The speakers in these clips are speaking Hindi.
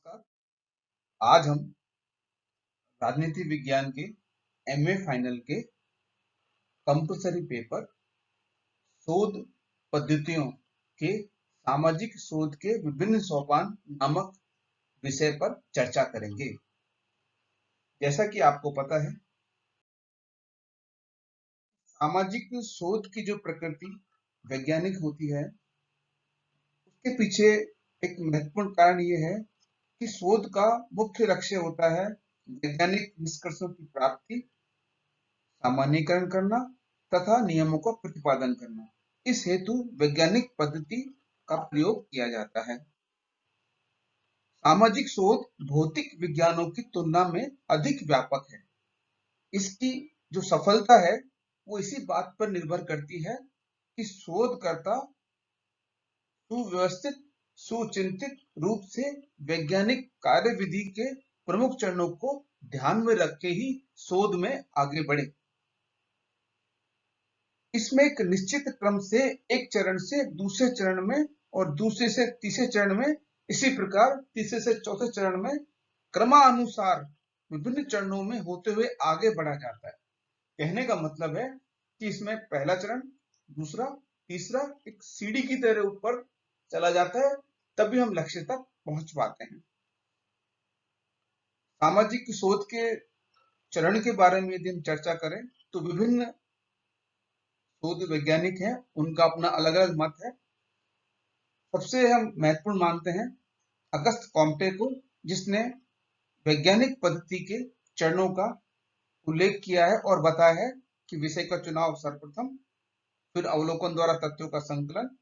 साथ आज हम राजनीति विज्ञान के एमए फाइनल के कंपलसरी पेपर शोध पद्धतियों के सामाजिक शोध के विभिन्न सोपान नामक विषय पर चर्चा करेंगे। जैसा कि आपको पता है, सामाजिक शोध की जो प्रकृति वैज्ञानिक होती है, उसके पीछे एक महत्वपूर्ण कारण ये है कि शोध का मुख्य लक्ष्य होता है वैज्ञानिक निष्कर्षों की प्राप्ति, सामान्यीकरण करना तथा नियमों का प्रतिपादन करना। इस हेतु वैज्ञानिक पद्धति का प्रयोग किया जाता है। सामाजिक शोध भौतिक विज्ञानों की तुलना में अधिक व्यापक है। इसकी जो सफलता है वो इसी बात पर निर्भर करती है कि शोधकर्ता सुव्यवस्थित सुचिंतित रूप से वैज्ञानिक कार्यविधि के प्रमुख चरणों को ध्यान में रख के ही शोध में आगे बढ़े। इसमें एक निश्चित क्रम से एक चरण से दूसरे चरण में और दूसरे से तीसरे चरण में, इसी प्रकार तीसरे से चौथे चरण में क्रमानुसार विभिन्न चरणों में होते हुए आगे बढ़ा जाता है। कहने का मतलब है कि इसमें पहला चरण, दूसरा, तीसरा एक सीढ़ी की तरह ऊपर चला जाता है, तभी हम लक्ष्य तक पहुंच पाते हैं। सामाजिक शोध के चरण के बारे में यदि हम चर्चा करें तो विभिन्न शोध वैज्ञानिक हैं, उनका अपना अलग अलग मत है। सबसे हम महत्वपूर्ण मानते हैं अगस्त कॉम्टे को, जिसने वैज्ञानिक पद्धति के चरणों का उल्लेख किया है और बताया है कि विषय का चुनाव सर्वप्रथम, फिर अवलोकन द्वारा तथ्यों का संकलन,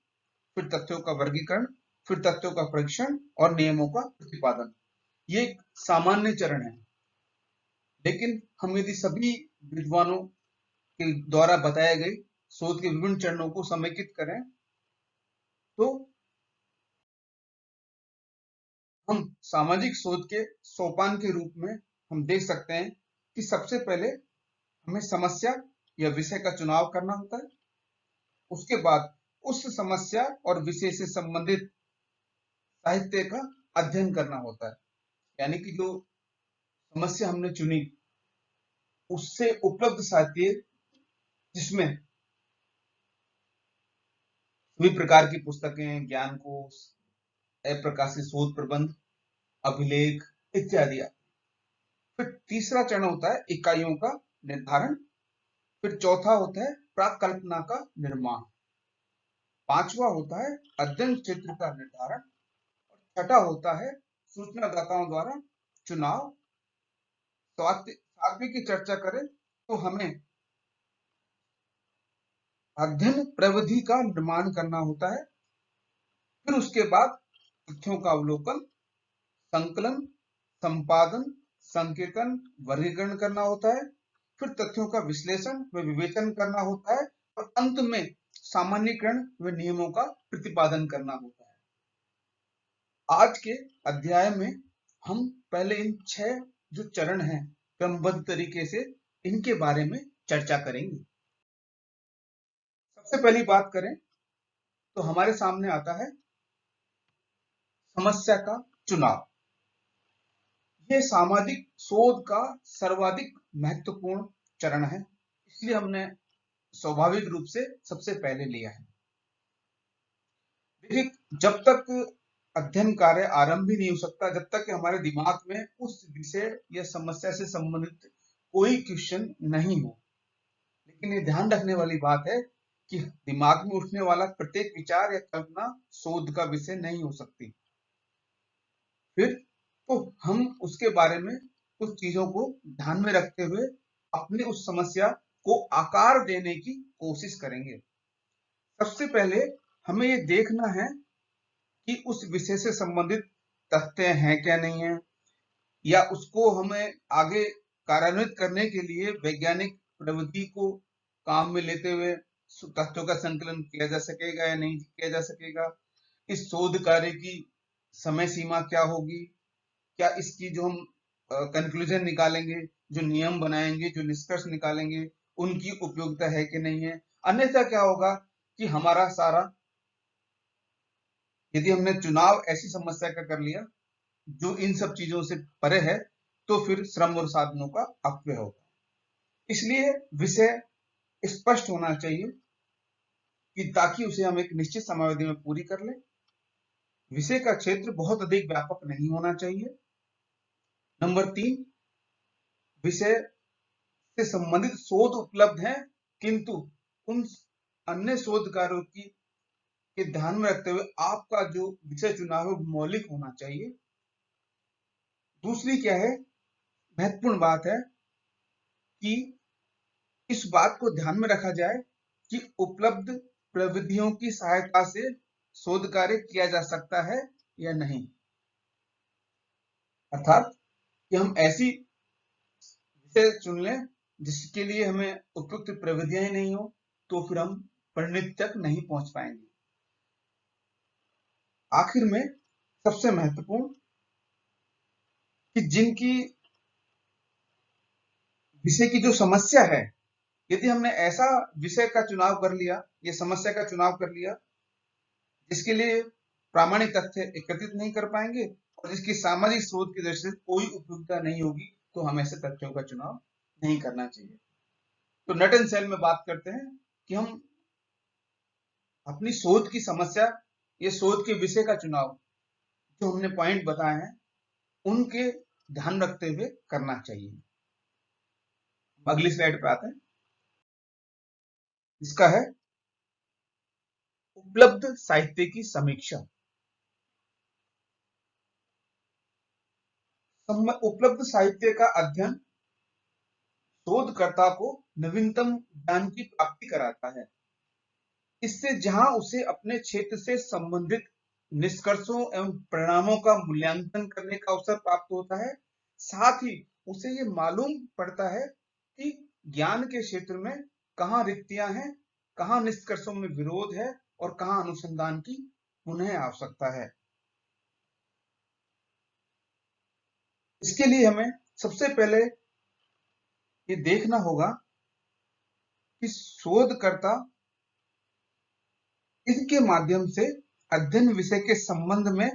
फिर तथ्यों का वर्गीकरण, फिर तथ्यों का परीक्षण और नियमों का प्रतिपादन। ये एक सामान्य चरण है, लेकिन हम यदि सभी विद्वानों के द्वारा बताए गए शोध के विभिन्न चरणों को समेकित करें तो हम सामाजिक शोध के सोपान के रूप में हम देख सकते हैं कि सबसे पहले हमें समस्या या विषय का चुनाव करना होता है। उसके बाद उस समस्या और विषय से संबंधित साहित्य का अध्ययन करना होता है, यानी कि जो समस्या हमने चुनी उससे उपलब्ध साहित्य, जिसमें सभी प्रकार की पुस्तकें, ज्ञानकोश, अप्रकाशित शोध प्रबंध, अभिलेख इत्यादि। फिर तीसरा चरण होता है इकाइयों का निर्धारण, फिर चौथा होता है प्राकल्पना का निर्माण, पांचवा होता है अध्ययन क्षेत्र का निर्धारण और छठा होता है सूचनादाताओं द्वारा चुनाव। सातवीं की चर्चा करें तो हमें अध्ययन प्रविधि का निर्माण करना होता है। फिर उसके बाद तथ्यों का अवलोकन, संकलन, संपादन, संकेतन, वर्गीकरण करना होता है। फिर तथ्यों का विश्लेषण व विवेचन करना होता है और अंत में सामान्यीकरण व नियमों का प्रतिपादन करना होता है। आज के अध्याय में हम पहले इन 6 जो चरण हैं क्रमबद्ध तरीके से इनके बारे में चर्चा करेंगे। सबसे पहली बात करें तो हमारे सामने आता है समस्या का चुनाव। यह सामाजिक शोध का सर्वाधिक महत्वपूर्ण चरण है, इसलिए हमने स्वाभाविक रूप से सबसे पहले लिया है। देखिए, जब तक अध्ययन कार्य आरंभ ही नहीं हो सकता जब तक कि हमारे दिमाग में उस विषय या समस्या से संबंधित कोई क्वेश्चन नहीं हो। लेकिन ये ध्यान रखने वाली बात है कि दिमाग में उठने वाला प्रत्येक विचार या कल्पना शोध का विषय नहीं हो सकती। फिर तो हम उसके बारे में कुछ चीजों को ध्यान में रखते हुए अपनी उस समस्या को आकार देने की कोशिश करेंगे। सबसे पहले हमें ये देखना है कि उस विषय से संबंधित तथ्य हैं क्या नहीं है, या उसको हमें आगे कार्यान्वित करने के लिए वैज्ञानिक प्रविधि को काम में लेते हुए तथ्यों का संकलन किया जा सकेगा या नहीं किया जा सकेगा। इस शोध कार्य की समय सीमा क्या होगी, क्या इसकी जो हम कंक्लूजन निकालेंगे, जो नियम बनाएंगे, जो निष्कर्ष निकालेंगे, उनकी उपयोगिता है कि नहीं है। अन्यथा क्या होगा कि हमारा सारा, यदि हमने चुनाव ऐसी समस्या का कर लिया जो इन सब चीजों से परे है, तो फिर श्रम और साधनों का अपव्यय होगा। इसलिए विषय स्पष्ट होना चाहिए कि ताकि उसे हम एक निश्चित समयावधि में पूरी कर लें। विषय का क्षेत्र बहुत अधिक व्यापक नहीं होना चाहिए। नंबर 3, विषय से संबंधित शोध उपलब्ध हैं, किंतु उन अन्य शोध कार्यों की के ध्यान में रखते हुए आपका जो विषय चुनाव है मौलिक होना चाहिए। दूसरी क्या है, महत्वपूर्ण बात है कि इस बात को ध्यान में रखा जाए कि उपलब्ध प्रविधियों की सहायता से शोध कार्य किया जा सकता है या नहीं। अर्थात कि हम ऐसी विषय चुन लें जिसके लिए हमें उपयुक्त प्रविधियां ही नहीं हो, तो फिर हम परिणति तक नहीं पहुंच पाएंगे। आखिर में सबसे महत्वपूर्ण कि जिनकी विषय की जो समस्या है, यदि हमने ऐसा विषय का चुनाव कर लिया, ये समस्या का चुनाव कर लिया जिसके लिए प्रामाणिक तथ्य एकत्रित नहीं कर पाएंगे और जिसकी सामाजिक स्रोत की दृष्टि से कोई उपयुक्तता नहीं होगी, तो हमें ऐसे तथ्यों का चुनाव नहीं करना चाहिए। तो नट एंड सेल में बात करते हैं कि हम अपनी शोध की समस्या या शोध के विषय का चुनाव जो हमने पॉइंट बताए हैं उनके ध्यान रखते हुए करना चाहिए। अगली स्लाइड पे आते हैं, इसका है उपलब्ध साहित्य की समीक्षा। उपलब्ध साहित्य का अध्ययन शोधकर्ता को नवीनतम ज्ञान की प्राप्ति कराता है। इससे जहां उसे अपने क्षेत्र से संबंधित निष्कर्षों एवं परिणामों का मूल्यांकन करने का अवसर प्राप्त होता है, साथ ही उसे ये मालूम पड़ता है कि ज्ञान के क्षेत्र में कहाँ रिक्तियां हैं, कहाँ निष्कर्षों में विरोध है और कहाँ अनुसंधान की पुनः आवश्यकता है। इसके लिए हमें सबसे पहले ये देखना होगा कि शोधकर्ता इसके माध्यम से अध्ययन विषय के संबंध में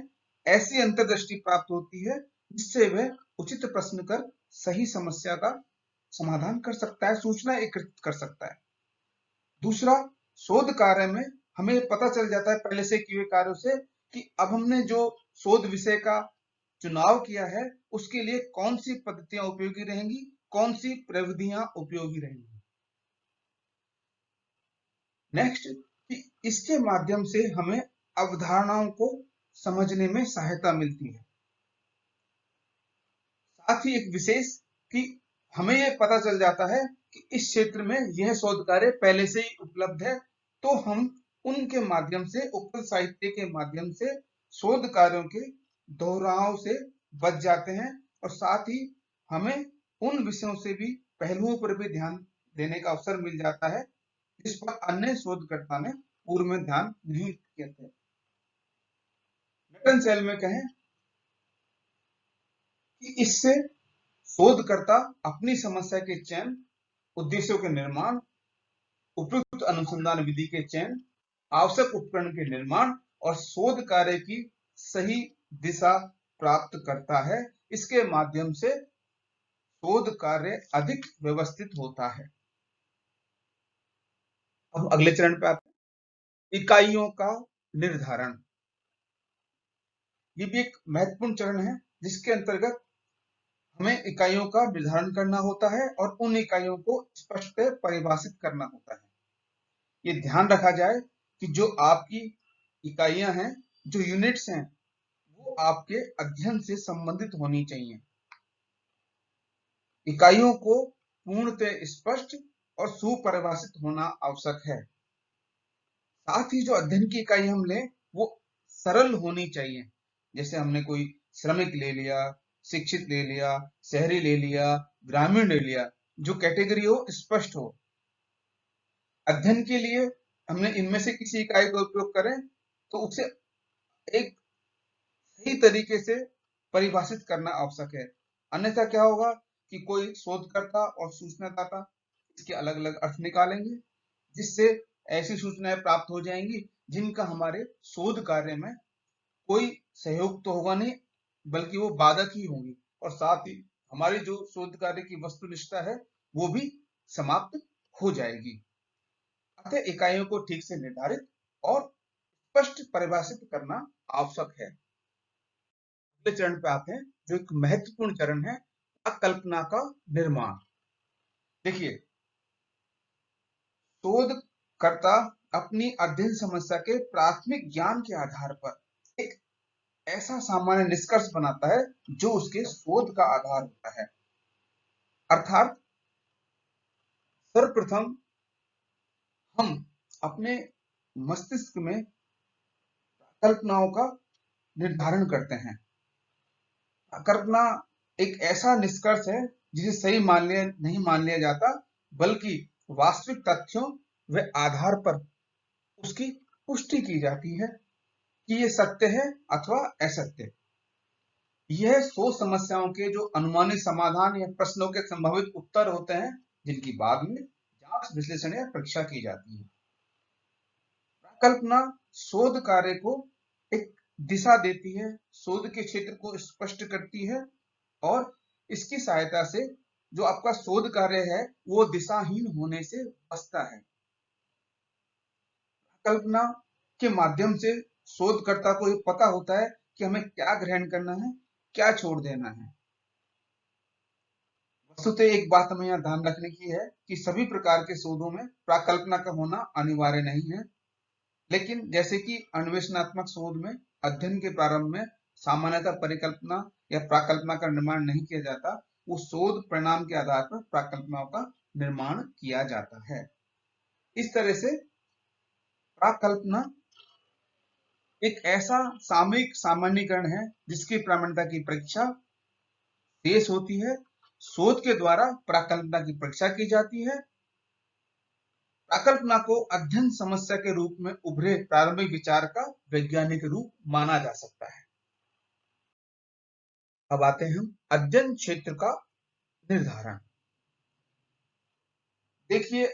ऐसी अंतर्दृष्टि प्राप्त होती है जिससे वह उचित प्रश्न कर सही समस्या का समाधान कर सकता है, सूचना एकत्रित कर सकता है। दूसरा, शोध कार्य में हमें पता चल जाता है पहले से किए कार्यों से कि अब हमने जो शोध विषय का चुनाव किया है उसके लिए कौन सी पद्धतियां उपयोगी रहेंगी, कौन सी प्रविधियां उपयोगी रहेंगी। नेक्स्ट, कि इसके माध्यम से हमें अवधारणाओं को समझने में सहायता मिलती है। साथ ही एक विशेष कि हमें यह पता चल जाता है कि इस क्षेत्र में यह शोध कार्य पहले से ही उपलब्ध है, तो हम उनके माध्यम से, उपलब्ध साहित्य के माध्यम से शोध कार्यों के दोहराव से बच जाते हैं और साथ ही हमें उन विषयों से भी, पहलुओं पर भी ध्यान देने का अवसर मिल जाता है जिस पर अन्य शोधकर्ता ने पूर्व में ध्यान नहीं किए थे। नट एंड सेल में कहें कि इससे शोधकर्ता अपनी समस्या के चयन, उद्देश्यों के निर्माण, उपयुक्त अनुसंधान विधि के चयन, आवश्यक उपकरण के निर्माण और शोध कार्य की सही दिशा प्राप्त करता है। इसके माध्यम से शोध कार्य अधिक व्यवस्थित होता है। अब अगले चरण पे आते हैं, इकाइयों का निर्धारण। ये भी एक महत्वपूर्ण चरण है जिसके अंतर्गत हमें इकाइयों का निर्धारण करना होता है और उन इकाइयों को स्पष्ट परिभाषित करना होता है। ये ध्यान रखा जाए कि जो आपकी इकाइयां हैं, जो यूनिट्स हैं, वो आपके अध्ययन से संबंधित होनी चाहिए। इकाइयों को पूर्णतः स्पष्ट और सुपरिभाषित होना आवश्यक है। साथ ही जो अध्ययन की इकाई हम लें वो सरल होनी चाहिए। जैसे हमने कोई श्रमिक ले लिया, शिक्षित ले लिया, शहरी ले लिया, ग्रामीण ले लिया, जो कैटेगरी हो स्पष्ट हो। अध्ययन के लिए हमने इनमें से किसी इकाई का उपयोग करें तो उसे एक सही तरीके से परिभाषित करना आवश्यक है। अन्यथा क्या होगा कि कोई शोधकर्ता और सूचनादाता इसके अलग अलग अर्थ निकालेंगे, जिससे ऐसी सूचनाएं प्राप्त हो जाएंगी जिनका हमारे शोध कार्य में कोई सहयोग तो होगा नहीं, बल्कि वो बाधक ही होंगी, और साथ ही हमारी जो शोध कार्य की वस्तुनिष्ठता है वो भी समाप्त हो जाएगी। अतः इकाइयों को ठीक से निर्धारित और स्पष्ट परिभाषित करना आवश्यक है। अगले चरण पे आते हैं, जो एक महत्वपूर्ण चरण है, कल्पना का निर्माण। देखिए, शोधकर्ता अपनी अध्ययन समस्या के प्राथमिक ज्ञान के आधार पर एक ऐसा सामान्य निष्कर्ष बनाता है जो उसके शोध का आधार होता है। अर्थात सर्वप्रथम हम अपने मस्तिष्क में कल्पनाओं का निर्धारण करते हैं। कल्पना एक ऐसा निष्कर्ष है जिसे सही नहीं मान लिया जाता, बल्कि वास्तविक तथ्यों व आधार पर उसकी पुष्टि की जाती है कि ये सत्य है अथवा असत्य। यह सोच समस्याओं के जो अनुमानित समाधान या प्रश्नों के संभावित उत्तर होते हैं, जिनकी बाद में जांच, विश्लेषण या परीक्षा की जाती है। कल्पना शोध कार्य को एक दिशा देती है, शोध के क्षेत्र को स्पष्ट करती है, और इसकी सहायता से जो आपका शोध कार्य है वो दिशाहीन होने से बचता है। कल्पना के माध्यम से शोधकर्ता को ये पता होता है कि हमें क्या ग्रहण करना है, क्या छोड़ देना है। वस्तुतः एक बात हमें यहाँ ध्यान रखने की है कि सभी प्रकार के शोधों में प्राकल्पना का होना अनिवार्य नहीं है, लेकिन जैसे कि अन्वेषणात्मक शोध में अध्ययन के प्रारंभ में सामान्यतः परिकल्पना या प्राकल्पना का निर्माण नहीं किया जाता, वो शोध परिणाम के आधार पर प्राकल्पनाओं का निर्माण किया जाता है। इस तरह से प्राकल्पना एक ऐसा सामयिक सामान्यीकरण है जिसकी प्रामाणिकता की परीक्षा शेष होती है। शोध के द्वारा प्राकल्पना की परीक्षा की जाती है। प्राकल्पना को अध्ययन समस्या के रूप में उभरे प्रारंभिक विचार का वैज्ञानिक रूप माना जा सकता है। अब आते हैं हम अध्ययन क्षेत्र का निर्धारण। देखिए,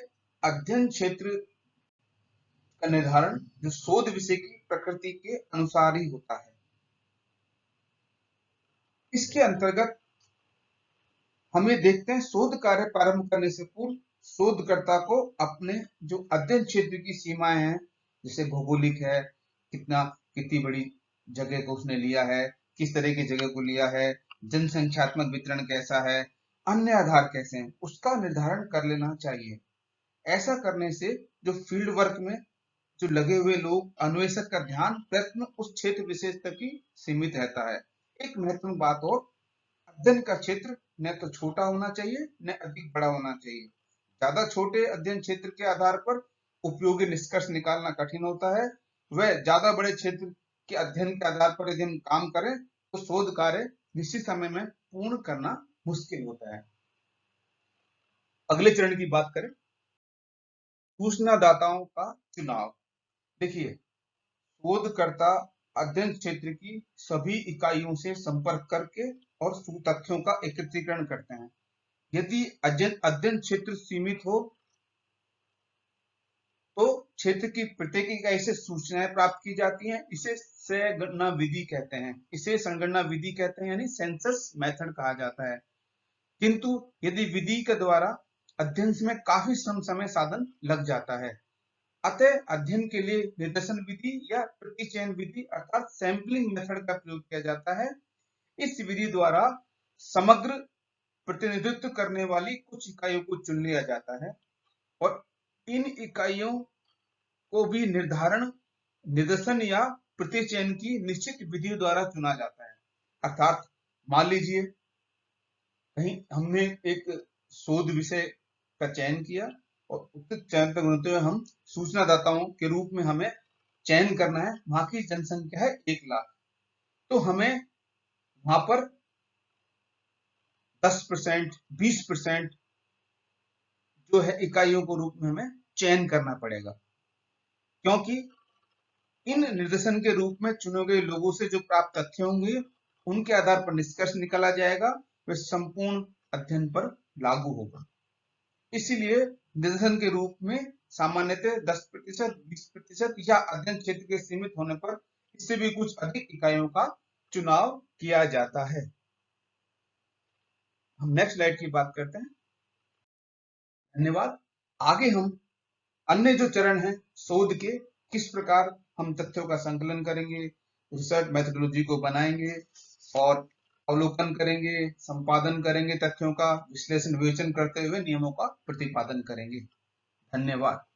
अध्ययन क्षेत्र का निर्धारण जो शोध विषय की प्रकृति के अनुसार ही होता है। इसके अंतर्गत हमें देखते हैं, शोध कार्य प्रारंभ करने से पूर्व शोधकर्ता को अपने जो अध्ययन क्षेत्र की सीमाएं हैं, जैसे भौगोलिक है, कितनी बड़ी जगह को उसने लिया है, किस तरह की जगह को लिया है, जनसंख्यात्मक वितरण कैसा है, अन्य आधार कैसे हैं, उसका निर्धारण कर लेना चाहिए। ऐसा करने से जो फील्ड वर्क में जो लगे हुए लोग, अन्वेषक का ध्यान प्रयत्न उस क्षेत्र विशेष तक ही सीमित रहता है। एक महत्वपूर्ण बात और, अध्ययन का क्षेत्र न तो छोटा होना चाहिए न अधिक बड़ा होना चाहिए। ज्यादा छोटे अध्ययन क्षेत्र के आधार पर उपयोगी निष्कर्ष निकालना कठिन होता है, वह ज्यादा बड़े क्षेत्र के अध्ययन के आधार पर यदि हम काम करें तो शोध कार्य निश्चित समय में पूर्ण करना मुश्किल होता है। अगले चरण की बात करें, सूचनादाताओं का चुनाव। देखिए, शोधकर्ता अध्ययन क्षेत्र की सभी इकाइयों से संपर्क करके और तथ्यों का एकत्रीकरण करते हैं। यदि अध्ययन क्षेत्र सीमित हो तो क्षेत्र की प्रत्येक इकाई से सूचनाएं प्राप्त की जाती हैं। इसे संगणना विधि कहते हैं, यानी सेंसस मेथड कहा जाता है। किंतु यदि विधि के द्वारा अध्ययन में काफी समय साधन लग जाता है, अतः अध्ययन के लिए निर्देशन विधि या प्रतिचयन विधि अर्थात सैंपलिंग मेथड का प्रयोग किया जाता है। इस विधि द्वारा समग्र प्रतिनिधित्व करने वाली कुछ इकाइयों को चुन लिया जाता है, और इन इकाइयों को भी निदर्शन या प्रतिचयन की निश्चित विधि द्वारा चुना जाता है। अर्थात मान लीजिए कहीं हमने एक शोध विषय का चयन किया और उचित चयन तक होते हुए हम सूचनादाताओं के रूप में हमें चयन करना है। वहां की जनसंख्या है 1,00,000, तो हमें वहां पर 10%, 20% जो है इकाइयों को रूप में हमें चयन करना पड़ेगा, क्योंकि इन निर्देशन के रूप में चुने गए लोगों से जो प्राप्त तथ्य होंगे उनके आधार पर निष्कर्ष निकाला जाएगा, वह संपूर्ण अध्ययन पर लागू होगा। इसीलिए निर्देशन के रूप में सामान्यतः 10%, 20% या अध्ययन क्षेत्र के सीमित होने पर इससे भी कुछ अधिक इकाइयों का चुनाव किया जाता है। हम नेक्स्ट स्लाइड की बात करते हैं। धन्यवाद। आगे हम अन्य जो चरण है शोध के, किस प्रकार हम तथ्यों का संकलन करेंगे, रिसर्च मेथोडोलॉजी को बनाएंगे और अवलोकन करेंगे, संपादन करेंगे, तथ्यों का विश्लेषण विवेचन करते हुए नियमों का प्रतिपादन करेंगे। धन्यवाद।